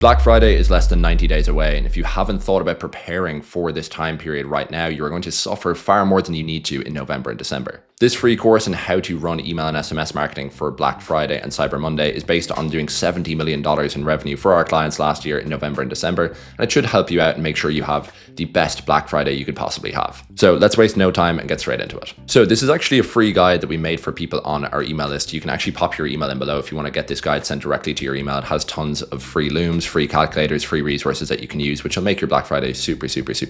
Black Friday is less than 90 days away, and if you haven't thought about preparing for this time period right now, you're going to suffer far more than you need to in November and December. This free course on how to run email and SMS marketing for Black Friday and Cyber Monday is based on doing $70 million in revenue for our clients last year in November and December, and it should help you out and make sure you have the best Black Friday you could possibly have. So let's waste no time and get straight into it. So this is actually a free guide that we made for people on our email list. You can actually pop your email in below if you want to get this guide sent directly to your email. It has tons of free looms, free calculators, free resources that you can use, which will make your Black Friday super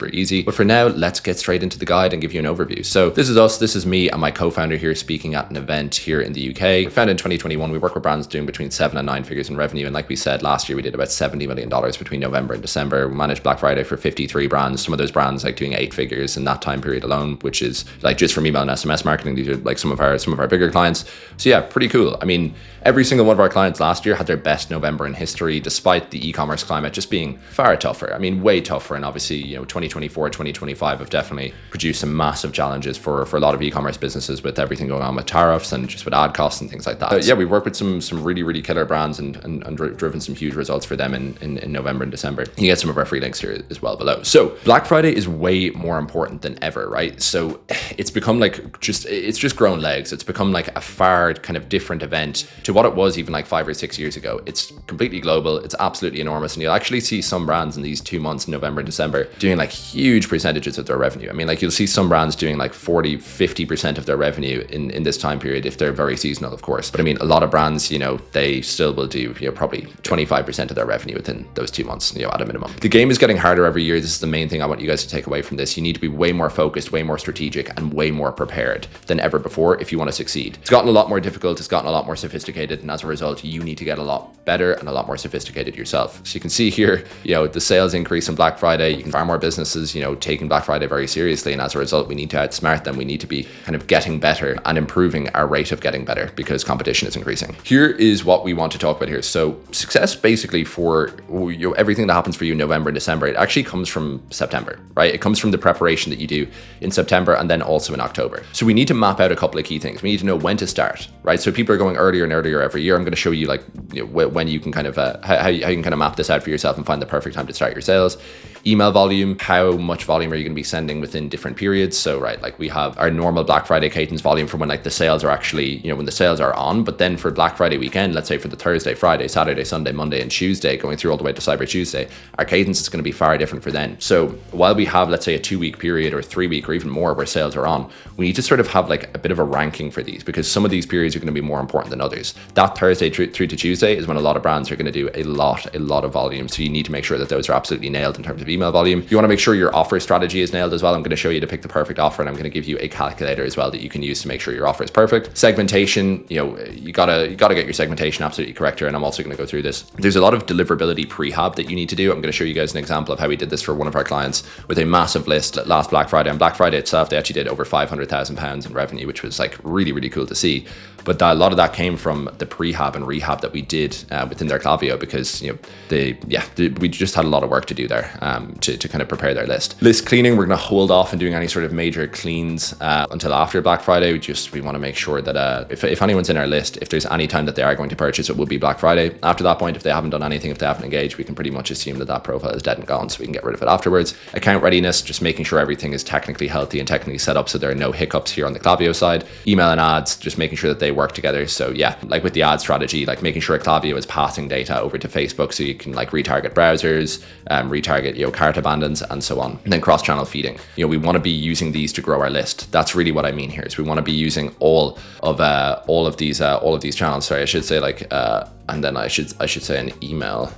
easy. But for now, let's get straight into the guide and give you an overview. So this is us, this is me and my co-founder here speaking at an event here in the UK. We founded in 2021. We work with brands doing between 7 and 9 figures in revenue. And like we said, last year we did about $70 million between November and December. We managed Black Friday for 53 brands. Some of those brands like doing 8 figures in that time period alone, which is like just from email and SMS marketing. These are like some of our bigger clients. So yeah, pretty cool. I mean, every single one of our clients last year had their best November in history, despite the e-commerce climate just being far tougher. I mean, way tougher. And obviously, 2024, 2025 have definitely produced some massive challenges for a lot of e-commerce businesses with everything going on with tariffs and just with ad costs and things like that. Yeah, we worked with some really killer brands and driven some huge results for them in November and December. You get some of our free links here as well below. So Black Friday is way more important than ever, right? So it's become it's just grown legs. It's become like a far kind of different event to what it was even like 5 or 6 years ago. It's completely global. It's absolutely enormous. And you'll actually see some brands in these 2 months, November and December, doing like huge percentages of their revenue. I mean, like you'll see some brands doing like 40, 50% of their revenue in this time period if they're very seasonal, of course. But I mean, a lot of brands, they still will do, probably 25% of their revenue within those 2 months, at a minimum. The game is getting harder every year. This is the main thing I want you guys to take away from this. You need to be way more focused, way more strategic, and way more prepared than ever before if you want to succeed. It's gotten a lot more difficult. It's gotten a lot more sophisticated. And as a result, you need to get a lot better and a lot more sophisticated yourself. So you can see here, the sales increase on Black Friday. You can find more businesses, taking Black Friday very seriously. And as a result, we need to outsmart them. We need to be kind of getting better and improving our rate of getting better because competition is increasing. Here is what we want to talk about here. So success basically for everything that happens for you in November and December, it actually comes from September, right? It comes from the preparation that you do in September and then also in October. So we need to map out a couple of key things. We need to know when to start, right? So people are going earlier and earlier every year. I'm going to show you when you can kind of how you can kind of map this out for yourself and find the perfect time to start your sales. Email volume, how much volume are you going to be sending within different periods? So right, like we have our normal Black Friday cadence volume from when like the sales are actually, when the sales are on, but then for Black Friday weekend, let's say for the Thursday, Friday, Saturday, Sunday, Monday, and Tuesday, going through all the way to Cyber Tuesday, our cadence is going to be far different for then. So while we have, let's say, a 2-week period or 3-week or even more where sales are on, we need to sort of have like a bit of a ranking for these because some of these periods are going to be more important than others. That Thursday through to Tuesday is when a lot of brands are going to do a lot of volume. So you need to make sure that those are absolutely nailed in terms of email volume. You want to make sure your offer strategy is nailed as well. I'm going to show you to pick the perfect offer, and I'm going to give you a calculator as well that you can use to make sure your offer is perfect. Segmentation, you gotta get your segmentation absolutely correct here, and I'm also going to go through this. There's a lot of deliverability prehab that you need to do. I'm going to show you guys an example of how we did this for one of our clients with a massive list last Black Friday. On Black Friday itself, they actually did over £500,000 in revenue, which was like really cool to see. But a lot of that came from the prehab and rehab that we did within their Klaviyo because we just had a lot of work to do there to kind of prepare their list. List cleaning, we're going to hold off on doing any sort of major cleans until after Black Friday. We want to make sure that if anyone's in our list, if there's any time that they are going to purchase, it will be Black Friday. After that point, if they haven't done anything, if they haven't engaged, we can pretty much assume that profile is dead and gone, so we can get rid of it afterwards. Account readiness, just making sure everything is technically healthy and technically set up so there are no hiccups here on the Klaviyo side. Email and ads, just making sure that they work together. So yeah, like with the ad strategy, like making sure Klaviyo is passing data over to Facebook so you can like retarget browsers, retarget cart abandons and so on. And then cross-channel feeding. We want to be using these to grow our list. That's really what I mean here. Is we want to be using all of these channels. Sorry, I should say and then I should say an email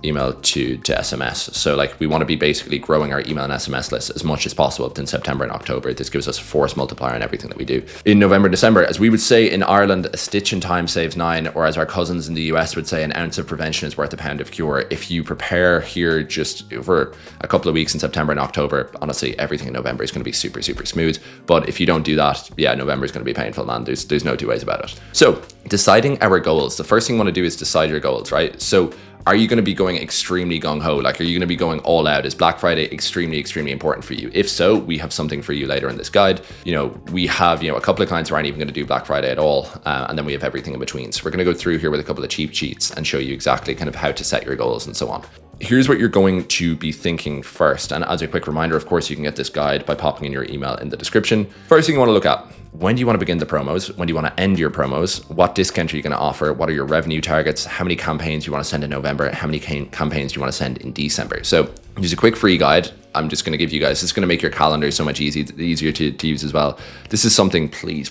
to SMS. So like we want to be basically growing our email and SMS list as much as possible within September and October. This gives us a force multiplier in everything that we do. In November, December, as we would say in Ireland, a stitch in time saves 9, or as our cousins in the US would say, an ounce of prevention is worth a pound of cure. If you prepare here just for a couple of weeks in September and October, honestly, everything in November is going to be super smooth. But if you don't do that, November is going to be painful, man. There's no two ways about it. So deciding our goals. The first thing you want to do is decide your goals, right? So are you going to be going extremely gung-ho? Like, are you going to be going all out? Is Black Friday extremely, extremely important for you? If so, we have something for you later in this guide. We have, a couple of clients who aren't even going to do Black Friday at all. And then we have everything in between. So we're going to go through here with a couple of cheat sheets and show you exactly kind of how to set your goals and so on. Here's what you're going to be thinking first. And as a quick reminder, of course, you can get this guide by popping in your email in the description. First thing you want to look at: when do you want to begin the promos? When do you want to end your promos? What discount are you going to offer? What are your revenue targets? How many campaigns you want to send in November? How many campaigns do you want to send in December? So here's a quick free guide. I'm just going to give you guys, it's going to make your calendar so much easier to use as well. This is something, please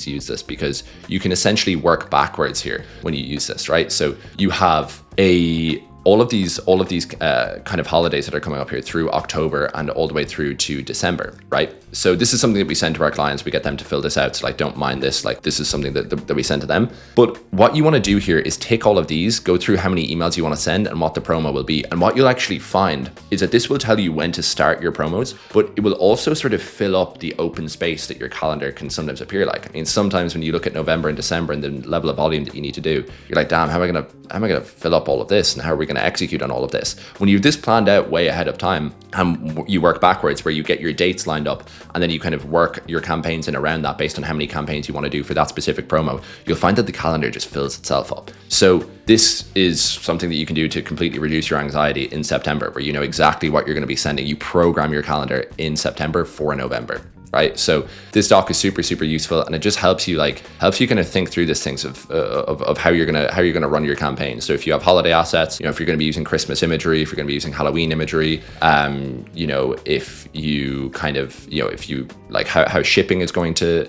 use this, because you can essentially work backwards here when you use this, right? So you have all of these kind of holidays that are coming up here through October and all the way through to December, right? So this is something that we send to our clients. We get them to fill this out. So like, don't mind this. Like, this is something that we send to them. But what you want to do here is take all of these, go through how many emails you want to send and what the promo will be. And what you'll actually find is that this will tell you when to start your promos, but it will also sort of fill up the open space that your calendar can sometimes appear like. I mean, sometimes when you look at November and December and the level of volume that you need to do, you're like, damn, how am I gonna fill up all of this? And how are we gonna execute on all of this? When you've this planned out way ahead of time, you work backwards, where you get your dates lined up and then you kind of work your campaigns in around that based on how many campaigns you want to do for that specific promo, you'll find that the calendar just fills itself up. So this is something that you can do to completely reduce your anxiety in September, where you know exactly what you're going to be sending. You program your calendar in September for November. Right. So this doc is super useful, and it just helps you kind of think through these things of how you're gonna run your campaign. So if you have holiday assets, if you're gonna be using Christmas imagery, if you're gonna be using Halloween imagery, if you kind of, if you like how shipping is going to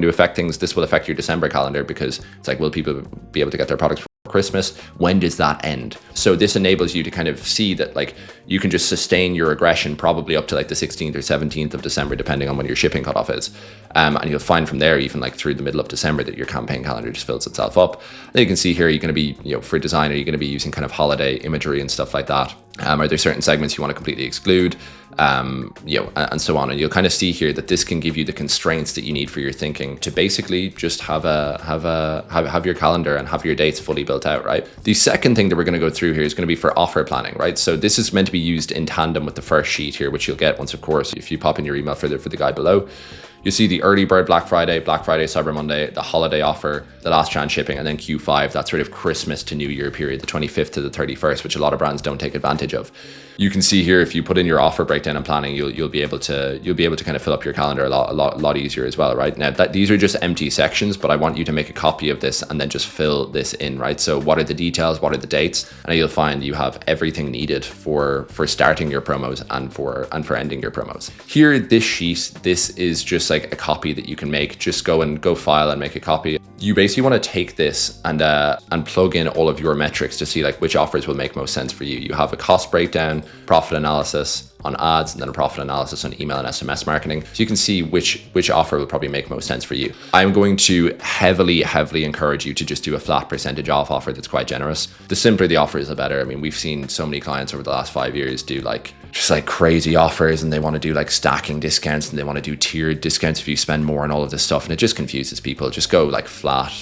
affect things, this will affect your December calendar, because it's like, will people be able to get their products for Christmas? When does that end? So this enables you to kind of see that like you can just sustain your aggression probably up to like the 16th or 17th of December, depending on when your shipping cutoff is. And you'll find from there, even like through the middle of December, that your campaign calendar just fills itself up. And you can see here, you're going to be, for design, are you going to be using kind of holiday imagery and stuff like that? Are there certain segments you want to completely exclude? And so on. And you'll kind of see here that this can give you the constraints that you need for your thinking to basically just have your calendar and have your dates fully built out, right? The second thing that we're going to go through here is going to be for offer planning, right? So this is meant to be used in tandem with the first sheet here, which you'll get once, of course, if you pop in your email for the guide below. You see the early bird Black Friday, Cyber Monday, the holiday offer, the last chance shipping, and then Q5, that sort of Christmas to New Year period, the 25th to the 31st, which a lot of brands don't take advantage of. You can see here, if you put in your offer breakdown and planning, you'll be able to kind of fill up your calendar a lot easier as well, right? Now these are just empty sections, but I want you to make a copy of this and then just fill this in, right? So what are the details? What are the dates? And you'll find you have everything needed for starting your promos and for ending your promos. Here, this sheet, this is just like a copy that you can make. Just go file and make a copy. You basically want to take this and plug in all of your metrics to see like which offers will make most sense for you. You have a cost breakdown, profit analysis on ads, and then a profit analysis on email and SMS marketing. So you can see which offer will probably make most sense for you. I'm going to heavily encourage you to just do a flat percentage off offer that's quite generous. The simpler the offer is, the better. I mean, we've seen so many clients over the last 5 years do just crazy offers, and they want to do like stacking discounts, and they want to do tiered discounts if you spend more and all of this stuff, and it just confuses people. Just go like flat,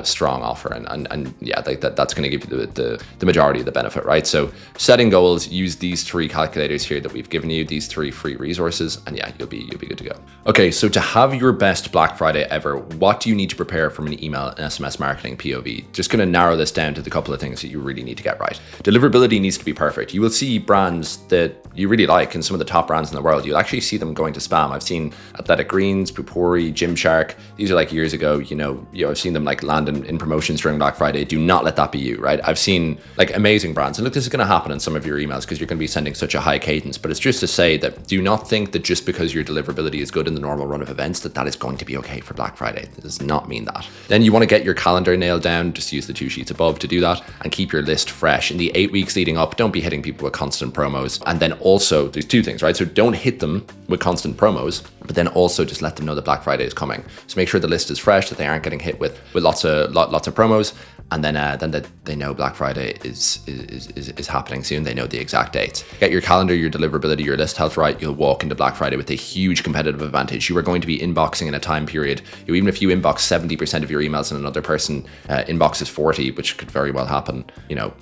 strong offer, and yeah, like that's going to give you the majority of the benefit, right? So setting goals, use these 3 calculators here that we've given you, these 3 free resources, and yeah, you'll be good to go. Okay, so to have your best Black Friday ever, what do you need to prepare from an email and SMS marketing POV? Just going to narrow this down to the couple of things that you really need to get right. Deliverability needs to be perfect. You will see brands that you really like, and some of the top brands in the world, you'll actually see them going to spam. I've seen Athletic Greens, Pupori, Gymshark. These are like years ago, I've seen them like land in promotions during Black Friday. Do not let that be you, right? I've seen like amazing brands, and look, this is going to happen in some of your emails because you're going to be sending such a high cadence, but it's just to say that do not think that just because your deliverability is good in the normal run of events that is going to be okay for Black Friday. It does not mean that. Then you want to get your calendar nailed down. Just use the 2 sheets above to do that, and keep your list fresh. In the 8 weeks leading up, don't be hitting people with constant promos. And then also there's 2 things, right? So don't hit them with constant promos, but then also just let them know that Black Friday is coming. So make sure the list is fresh, that they aren't getting hit with lots of promos. And then that they know Black Friday is happening soon. They know the exact dates. Get your calendar, your deliverability, your list health right. You'll walk into Black Friday with a huge competitive advantage. You are going to be inboxing in a time period. Even if you inbox 70% of your emails and another person inboxes 40, which could very well happen.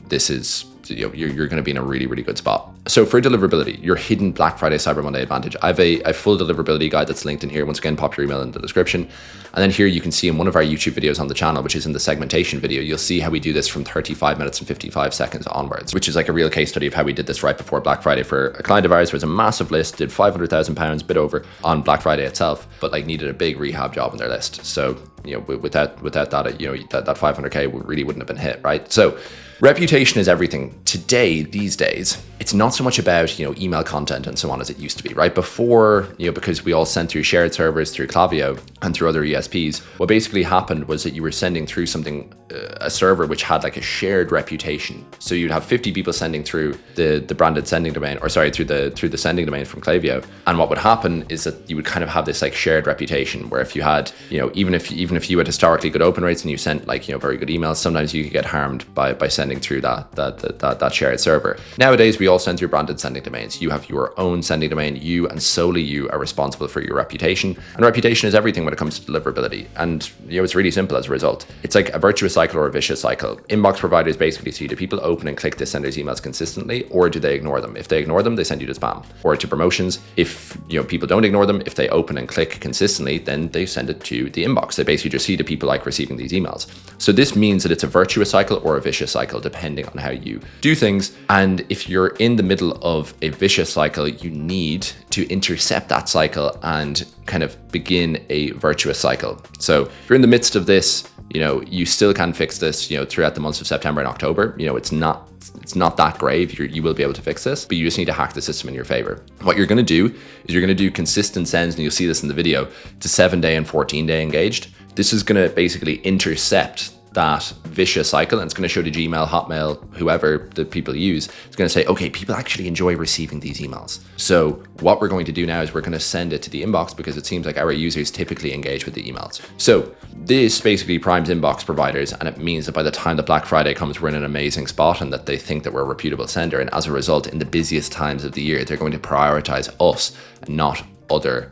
This is you're going to be in a really, really good spot. So for deliverability, your hidden Black Friday, Cyber Monday advantage, I have a full deliverability guide that's linked in here. Once again, pop your email in the description. And then here you can see in one of our YouTube videos on the channel, which is in the segmentation video, you'll see how we do this from 35 minutes and 55 seconds onwards, which is like a real case study of how we did this right before Black Friday for a client of ours who has a massive list, did £500,000, bit over on Black Friday itself, but like needed a big rehab job on their list. So, without that, that 500K really wouldn't have been hit, right? So reputation is everything. Today, these days, it's not so much about, email content and so on as it used to be, right? Before, because we all sent through shared servers through Klaviyo and through other ESPs, what basically happened was that you were sending through something, a server which had like a shared reputation. So you'd have 50 people sending through the branded sending domain, or sorry, through the sending domain from Klaviyo. And what would happen is that you would kind of have this like shared reputation where if you had, even if you had historically good open rates and you sent like, very good emails, sometimes you could get harmed by sending through that shared server. Nowadays, we all send through branded sending domains. You have your own sending domain. You and solely you are responsible for your reputation. And reputation is everything when it comes to deliverability. And it's really simple as a result. It's like a virtuous cycle or a vicious cycle. Inbox providers basically see, do people open and click the sender's emails consistently, or do they ignore them? If they ignore them, they send you to spam or to promotions. If people don't ignore them, if they open and click consistently, then they send it to the inbox. They basically just see, do people like receiving these emails? So this means that it's a virtuous cycle or a vicious cycle, depending on how you do things. And if you're in the middle of a vicious cycle, you need to intercept that cycle and kind of begin a virtuous cycle. So if you're in the midst of this, you still can fix this, throughout the months of September and October. It's not that grave. You will be able to fix this, but you just need to hack the system in your favor. What you're going to do is you're going to do consistent sends, and you'll see this in the video, to 7-day and 14-day engaged. This is going to basically intercept that vicious cycle, and it's going to show to Gmail, Hotmail, whoever the people use. It's going to say, okay, people actually enjoy receiving these emails. So what we're going to do now is we're going to send it to the inbox, because it seems like our users typically engage with the emails. So this basically primes inbox providers, and it means that by the time that Black Friday comes, we're in an amazing spot, and that they think that we're a reputable sender. And as a result, in the busiest times of the year, they're going to prioritize us and not other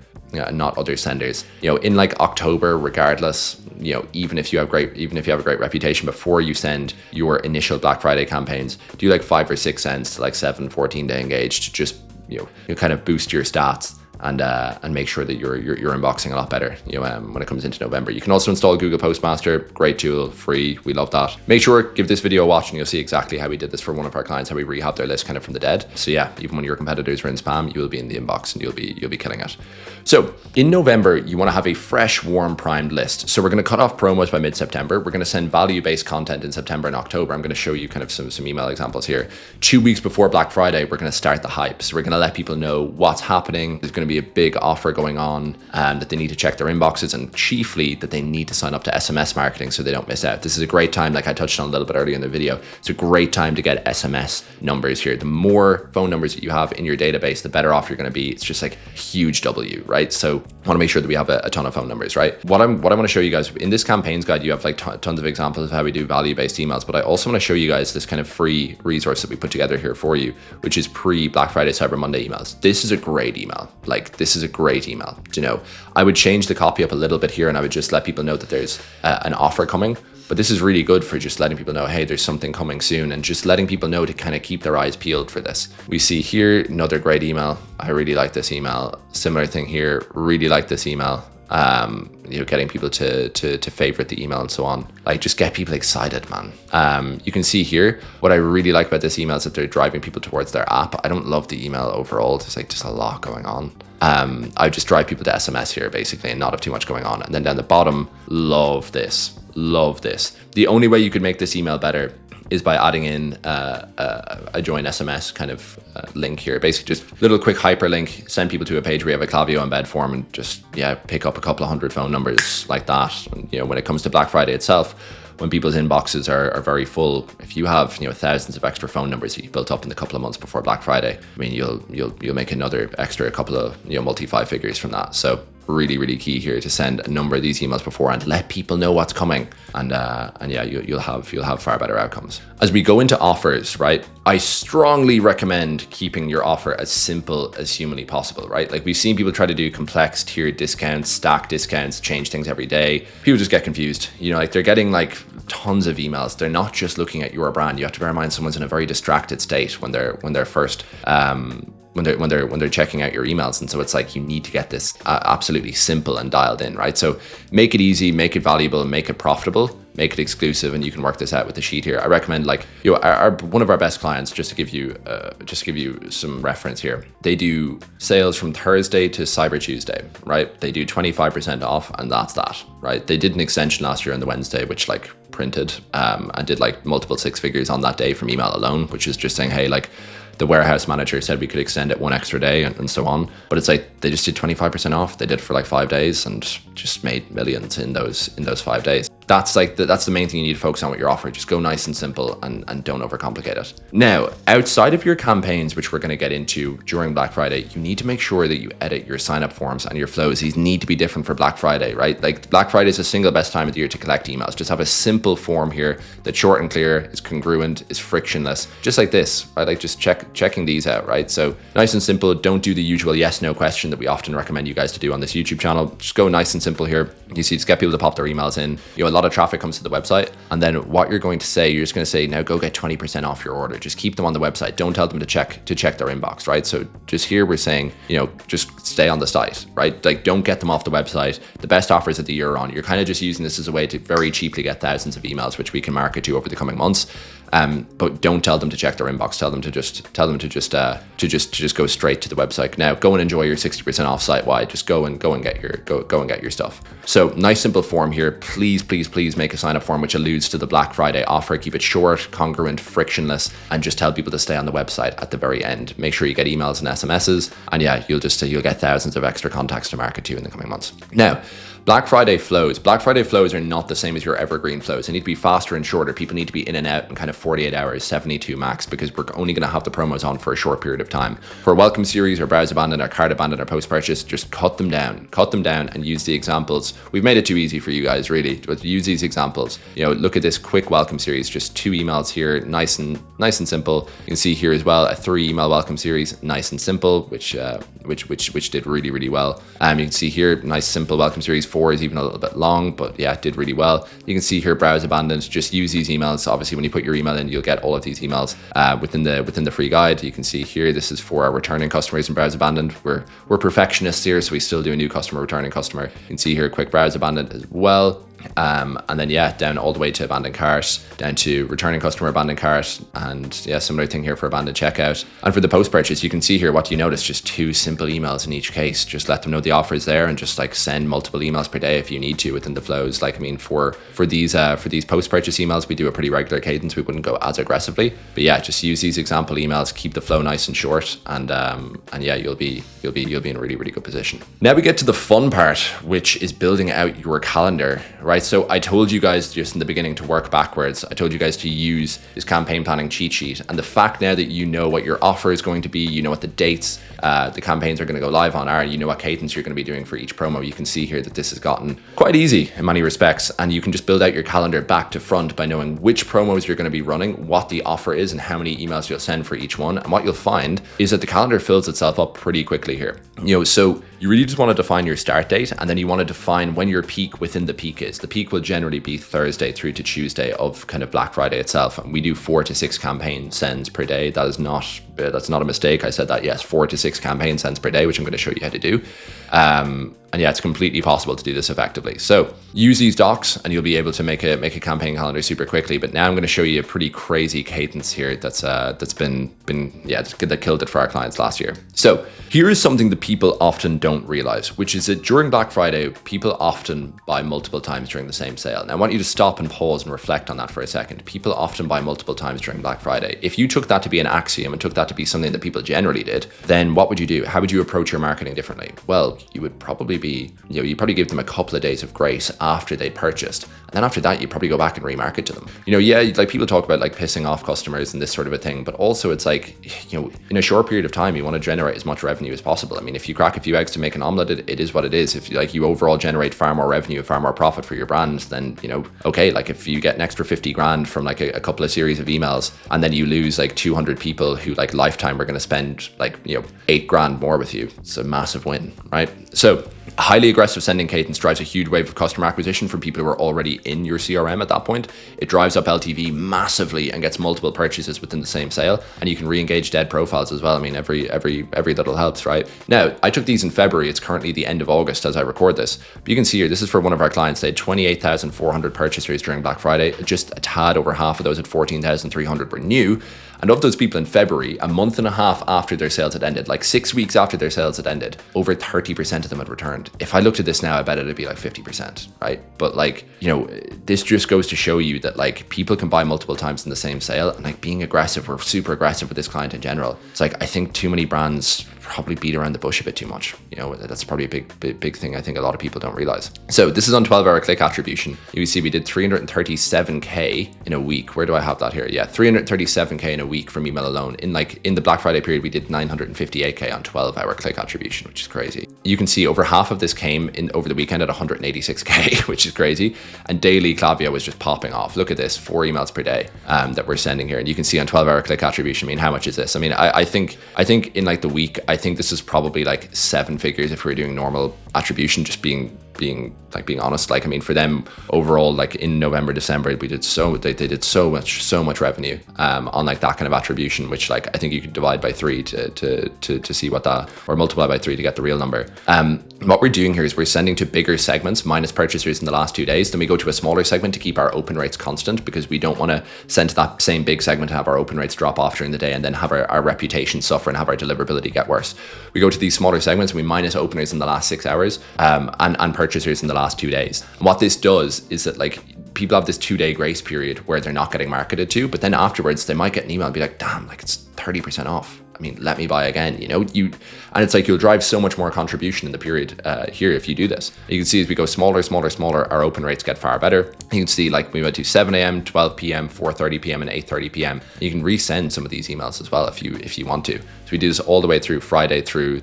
senders. In like October, regardless, even if you have a great reputation, before you send your initial Black Friday campaigns, do like 5 or 6 sends to like 7-14-day engaged to just you kind of boost your stats and make sure that you're inboxing a lot better when it comes into November. You can also install Google Postmaster, great tool, free, we love that. Make sure, give this video a watch, and you'll see exactly how we did this for one of our clients, how we rehabbed their list kind of from the dead. So yeah, even when your competitors are in spam, you will be in the inbox and you'll be killing it. So in November, you want to have a fresh, warm, primed list. So we're going to cut off promos by mid-September. We're going to send value-based content in September and October. I'm going to show you kind of some email examples here. 2 weeks before Black Friday, we're going to start the hype. So we're going to let people know what's happening. There's going to be a big offer going on, that they need to check their inboxes, and chiefly that they need to sign up to SMS marketing so they don't miss out. This is a great time, like I touched on a little bit earlier in the video. It's a great time to get SMS numbers here. The more phone numbers that you have in your database, the better off you're going to be. It's just like a huge W, right? So I want to make sure that we have a ton of phone numbers, right? What I want to show you guys in this campaigns guide, you have like tons of examples of how we do value-based emails, but I also want to show you guys this kind of free resource that we put together here for you, which is pre-Black Friday, Cyber Monday emails. This is a great email. Like, this is a great email. I would change the copy up a little bit here, and I would just let people know that there's an offer coming. But this is really good for just letting people know, hey, there's something coming soon, and just letting people know to kind of keep their eyes peeled for this. We see here another great email. I really like this email. Similar thing here. Really like this email. Getting people to favorite the email and so on. Like, just get people excited, man. You can see here, what I really like about this email is that they're driving people towards their app. I don't love the email overall. There's like just a lot going on. I would just drive people to SMS here basically and not have too much going on. And then down the bottom, love this. The only way you could make this email better is by adding in a join SMS kind of link here. Basically just little quick hyperlink, send people to a page where you have a Klaviyo embed form, and just pick up a couple of hundred phone numbers like that. And when it comes to Black Friday itself, when people's inboxes are very full, if you have thousands of extra phone numbers that you've built up in the couple of months before Black Friday, I mean you'll make another extra couple of multi 5 figures from that. So really, really key here to send a number of these emails beforehand. Let people know what's coming, and yeah, you'll have far better outcomes. As we go into offers, right, I strongly recommend keeping your offer as simple as humanly possible, right? Like we've seen people try to do complex tiered discounts, stack discounts, change things every day. People just get confused. You know, like they're getting like tons of emails. They're not just looking at your brand. You have to bear in mind someone's in a very distracted state when they're first when they're checking out your emails. And so it's like you need to get this absolutely simple and dialed in, right? So make it easy, make it valuable, make it profitable, make it exclusive, and you can work this out with the sheet here. I recommend, like, you know, one of our best clients, just to give you some reference here, they do sales from Thursday to Cyber Tuesday, right? They do 25% off, and that's that, right? They did an extension last year on the Wednesday, which like printed and did like multiple six figures on that day from email alone, which is just saying, hey, like, the warehouse manager said we could extend it one extra day and so on. But it's like they just did 25% off. They did it for like 5 days and just made millions in those 5 days. That's like that's the main thing you need to focus on with your offer. Just go nice and simple and don't overcomplicate it. Now, outside of your campaigns, which we're going to get into during Black Friday, you need to make sure that you edit your sign-up forms and your flows. These need to be different for Black Friday, right? Like Black Friday is the single best time of the year to collect emails. Just have a simple form here that's short and clear, is congruent, is frictionless, just like this, right? Like just checking these out, right? So nice and simple. Don't do the usual yes/no question that we often recommend you guys to do on this YouTube channel. Just go nice and simple here. You see, just get people to pop their emails in. You know, a lot of traffic comes to the website, and then what you're going to say, you're just going to say, now go get 20% off your order. Just keep them on the website. Don't tell them to check their inbox, right? So just here we're saying, you know, just stay on the site, right? Like don't get them off the website. The best offers of the year on. You're kind of just using this as a way to very cheaply get thousands of emails, which we can market to over the coming months. But don't tell them to check their inbox. Tell them to just go straight to the website. Now go and enjoy your 60% off site wide. Just go and get your stuff. So nice simple form here. Please make a sign up form which alludes to the Black Friday offer. Keep it short, congruent, frictionless, and just tell people to stay on the website at the very end. Make sure you get emails and SMSs, and yeah, you'll get thousands of extra contacts to market to in the coming months. Now, Black Friday flows. Black Friday flows are not the same as your evergreen flows. They need to be faster and shorter. People need to be in and out in kind of 48 hours, 72 max, because we're only going to have the promos on for a short period of time. For welcome series or browse abandon or cart abandon or post purchase, just cut them down and use the examples. We've made it too easy for you guys, really, but use these examples. You know, look at this quick welcome series, just 2 emails here, nice and simple. You can see here as well a 3 email welcome series, nice and simple, which did really, really well. You can see here, nice simple welcome series. 4 is even a little bit long, but yeah, it did really well. You can see here, browse abandoned. Just use these emails. Obviously, when you put your email in, you'll get all of these emails within the free guide. You can see here, this is for our returning customers and browse abandoned. We're perfectionists here, so we still do a new customer, returning customer. You can see here, quick browse abandoned as well. And then yeah, down all the way to abandoned cart, down to returning customer, abandoned cart, and yeah, similar thing here for abandoned checkout. And for the post purchase, you can see here, what do you notice? Just 2 simple emails in each case. Just let them know the offer is there, and just like send multiple emails per day if you need to within the flows. Like, I mean, for these post purchase emails, we do a pretty regular cadence. We wouldn't go as aggressively, but yeah, just use these example emails, keep the flow nice and short, and yeah, you'll be in a really, really good position. Now we get to the fun part, which is building out your calendar. Right, so I told you guys just in the beginning to work backwards. I told you guys to use this campaign planning cheat sheet, and the fact now that you know what your offer is going to be, you know what the dates the campaigns are going to go live on are, you know what cadence you're going to be doing for each promo. You can see here that this has gotten quite easy in many respects, and you can just build out your calendar back to front by knowing which promos you're going to be running, what the offer is, and how many emails you'll send for each one. And what you'll find is that the calendar fills itself up pretty quickly here. You know, so you really just want to define your start date, and then you want to define when your peak within the peak is. The peak will generally be Thursday through to Tuesday of kind of Black Friday itself. And we do 4 to 6 campaign sends per day. That's not a mistake. I said that, yes, 4 to 6 campaign sends per day, which I'm going to show you how to do. And yeah, it's completely possible to do this effectively. So use these docs and you'll be able to make a campaign calendar super quickly. But now I'm going to show you a pretty crazy cadence here that killed it for our clients last year. So here is something that people often don't realize, which is that during Black Friday, people often buy multiple times during the same sale. Now I want you to stop and pause and reflect on that for a second. People often buy multiple times during Black Friday. If you took that to be an axiom and took that to be something that people generally did, then what would you do? How would you approach your marketing differently? Well, you would probably you'd probably give them a couple of days of grace after they purchased. And then after that, you probably go back and remarket to them. You know, yeah, like people talk about like pissing off customers and this sort of a thing, but also it's like, you know, in a short period of time, you want to generate as much revenue as possible. I mean, if you crack a few eggs to make an omelet, it is what it is. If you overall generate far more revenue, far more profit for your brand, then, you know, okay, like if you get an extra 50 grand from like a couple of series of emails, and then you lose like 200 people who like lifetime are going to spend like, you know, 8 grand more with you, it's a massive win, right? So highly aggressive sending cadence drives a huge wave of customer acquisition from people who are already in your CRM at that point. It drives up LTV massively and gets multiple purchases within the same sale. And you can re-engage dead profiles as well. I mean, every little helps, right? Now, I took these in February. It's currently the end of August as I record this. But you can see here, this is for one of our clients. They had 28,400 purchasers during Black Friday. Just a tad over half of those at 14,300 were new. And of those people in February, a month and a half after their sales had ended, like 6 weeks after their sales had ended, over 30% of them had returned. If I looked at this now, I bet it'd be like 50%, right? But like, you know, this just goes to show you that like people can buy multiple times in the same sale, and like being aggressive, we're super aggressive with this client in general. It's like, I think too many brands probably beat around the bush a bit too much. You know, that's probably a big thing I think a lot of people don't realize. So this is on 12-hour click attribution. You see we did 337K in a week. Where do I have that here? Yeah, 337K in a week from email alone. In the Black Friday period, we did 958K on 12-hour click attribution, which is crazy. You can see over half of this came in over the weekend at 186K, which is crazy. And daily Klaviyo was just popping off. Look at this, 4 emails per day that we're sending here. And you can see on 12-hour click attribution, I mean, how much is this? I mean, I think in like the week, I think this is probably like 7 figures if we were doing normal attribution, just being honest. Like, I mean, for them overall, like in November, December, they did so much revenue on like that kind of attribution, which like I think you could divide by 3 to see what that, or multiply by 3 to get the real number. What we're doing here is we're sending to bigger segments minus purchasers in the last 2 days. Then we go to a smaller segment to keep our open rates constant, because we don't want to send to that same big segment and have our open rates drop off during the day and then have our reputation suffer and have our deliverability get worse. We go to these smaller segments and we minus openers in the last 6 hours and purchasers in the last 2 days. And what this does is that like people have this 2-day grace period where they're not getting marketed to, but then afterwards they might get an email and be like, damn, like it's 30% off. I mean, let me buy again, you know, and it's like you'll drive so much more contribution in the period here if you do this. You can see as we go smaller, our open rates get far better. You can see like we went to 7 a.m., 12 p.m., 4:30 p.m. and 8:30 p.m. You can resend some of these emails as well if you want to. So we do this all the way through Friday through.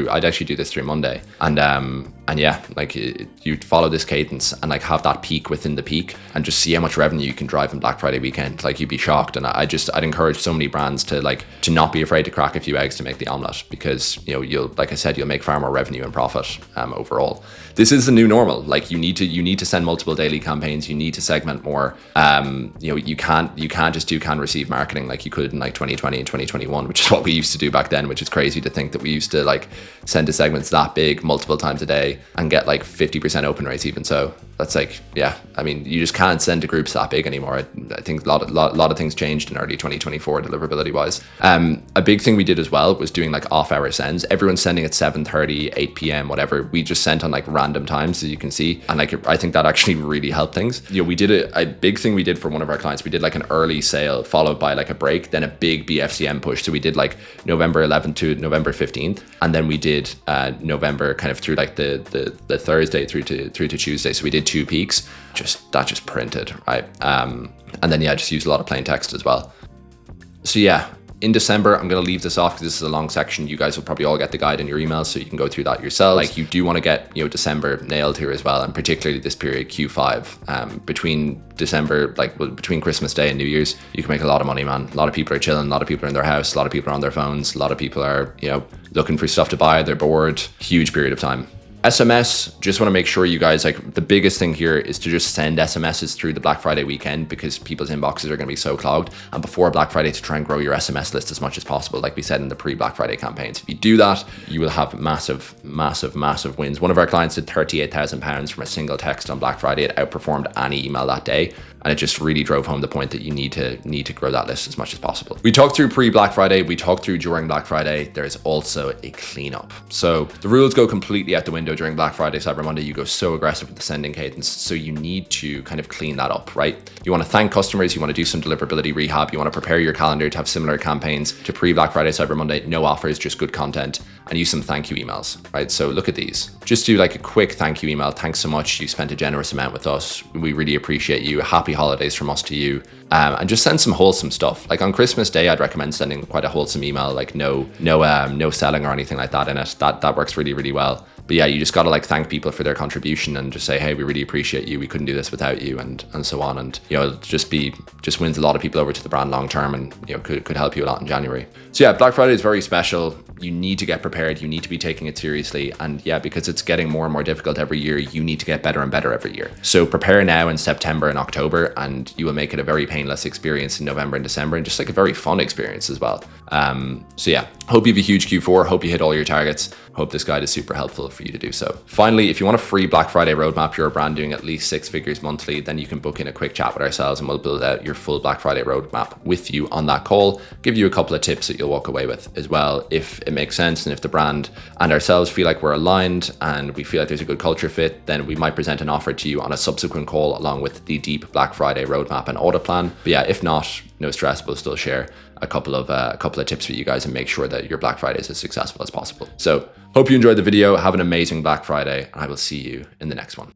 I'd actually do this through Monday, and yeah, like you follow this cadence and like have that peak within the peak and just see how much revenue you can drive in Black Friday weekend. Like you'd be shocked. And I'd encourage so many brands to not be afraid to crack a few eggs to make the omelet, because you know you'll make far more revenue and profit overall. This is the new normal. Like you need to send multiple daily campaigns. You need to segment more. You know, you can't just do can receive marketing like you could in like 2020 and 2021, which is what we used to do back then, which is crazy to think that we used to like send to segments that big multiple times a day and get like 50% open rates. Even so, that's like, yeah, I mean, you just can't send to groups that big anymore. I think a lot of things changed in early 2024 deliverability wise. A big thing we did as well was doing like off hour sends. Everyone's sending at 7:30, 8 p.m, whatever. We just sent on like random times, as you can see. And like, I think that actually really helped things. You know, we did a big thing we did for one of our clients. We did like an early sale followed by like a break, then a big BFCM push. So we did like November 11th to November 15th. And then we did November kind of through like the Thursday through to Tuesday. So we did 2 peaks, that just printed, right? And then yeah, just use a lot of plain text as well. So yeah, in December, I'm going to leave this off because this is a long section. You guys will probably all get the guide in your emails, so you can go through that yourself. Like you do want to get, you know, December nailed here as well, and particularly this period Q5 between December, between Christmas Day and New Year's, you can make a lot of money, man. A lot of people are chilling, a lot of people are in their house, a lot of people are on their phones, a lot of people are, you know, looking for stuff to buy. They're bored. Huge period of time. SMS, just want to make sure you guys, like the biggest thing here is to just send SMSs through the Black Friday weekend, because people's inboxes are going to be so clogged, and before Black Friday to try and grow your SMS list as much as possible, like we said in the pre-Black Friday campaigns. If you do that, you will have massive wins. One of our clients did £38,000 from a single text on Black Friday. It outperformed any email that day. And it just really drove home the point that you need to grow that list as much as possible. We talked through pre-Black Friday, we talked through during Black Friday. There's also a cleanup. So the rules go completely out the window during Black Friday, Cyber Monday. You go so aggressive with the sending cadence. So you need to kind of clean that up, right? You want to thank customers, you want to do some deliverability rehab, you want to prepare your calendar to have similar campaigns to pre-Black Friday, Cyber Monday, no offers, just good content, and use some thank you emails, right? So look at these. Just do like a quick thank you email. Thanks so much. You spent a generous amount with us. We really appreciate you. Happy holidays from us to you. And just send some wholesome stuff. Like on Christmas Day, I'd recommend sending quite a wholesome email, like no selling or anything like that in it. That works really, really well. But yeah, you just got to like thank people for their contribution and just say, hey, we really appreciate you. We couldn't do this without you, and so on. And, you know, just wins a lot of people over to the brand long term, and, you know, could help you a lot in January. So yeah, Black Friday is very special. You need to get prepared. You need to be taking it seriously. And yeah, because it's getting more and more difficult every year, you need to get better and better every year. So prepare now in September and October, and you will make it a very painless experience in November and December, and just like a very fun experience as well. So yeah, hope you have a huge Q4. Hope you hit all your targets. Hope this guide is super helpful for you to do so. Finally, if you want a free Black Friday roadmap, you're a brand doing at least 6 figures monthly, then you can book in a quick chat with ourselves and we'll build out your full Black Friday roadmap with you on that call, give you a couple of tips that you'll walk away with as well, if it makes sense. And if the brand and ourselves feel like we're aligned and we feel like there's a good culture fit, then we might present an offer to you on a subsequent call along with the deep Black Friday roadmap and audit plan. But yeah, if not, no stress, we'll still share a couple of tips for you guys and make sure that your Black Friday is as successful as possible. So hope you enjoyed the video. Have an amazing Black Friday, and I will see you in the next one.